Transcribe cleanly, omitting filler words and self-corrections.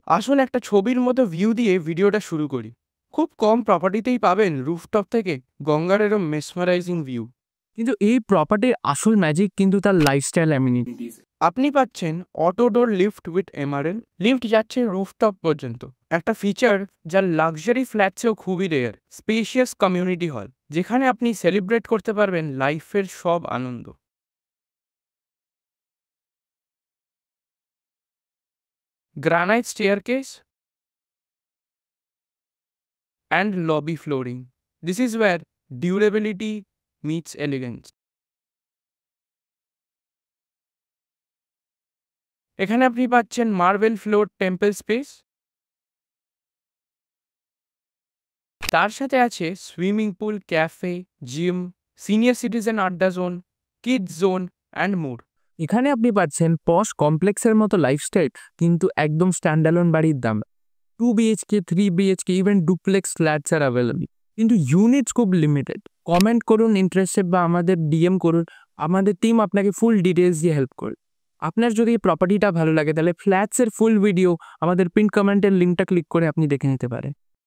আসুন একটা ছবির মতো ভিউ দিয়ে ভিডিওটা শুরু করি। খুব কম প্রপার্টিতেই পাবেন রুফটপ থেকে গঙ্গার এরম মেসমারাইজিং ভিউ। কিন্তু এই প্রপার্টির আসল ম্যাজিক কিন্তু তার লাইফস্টাইল অ্যামিনিটিস। আপনি পাচ্ছেন auto door lift with MRL, lift যাচ্ছে রুফটপ পর্যন্ত, একটা ফিচার যা লাক্সারি ফ্ল্যাটসেও খুবই রেয়ার। স্পেশিয়াস কমিউনিটি হল, যেখানে আপনি সেলিব্রেট করতে পারবেন লাইফের সব আনন্দ। Granite staircase and lobby flooring. This is where durability meets elegance. এখানে আপনি পাচ্ছেন মার্বেল ফ্লোর টেম্পল স্পেস, তার সাথে আছে swimming pool, cafe, gym, senior citizen adda zone, kids zone and more. এখানে আপনি পাচ্ছেন পশ কমপ্লেক্সের মতো লাইফস্টাইল, কিন্তু একদম স্ট্যান্ডালোন বাড়ির দাম। 2 BHK, 3 BHK, even duplex flats আর অ্যাভেলেবল, কিন্তু ইউনিটস খুব লিমিটেড। কমেন্ট করুন ইন্টারেস্টেড বা আমাদের ডিএম করুন, আমাদের টিম আপনাকে ফুল ডিটেলস দিয়ে হেল্প করবে। আপনার যদি এই প্রপার্টিটা ভালো লাগে তাহলে ফ্ল্যাটসের ফুল ভিডিও আমাদের পিন কমেন্টের লিঙ্কটা ক্লিক করে আপনি দেখে নিতে পারেন।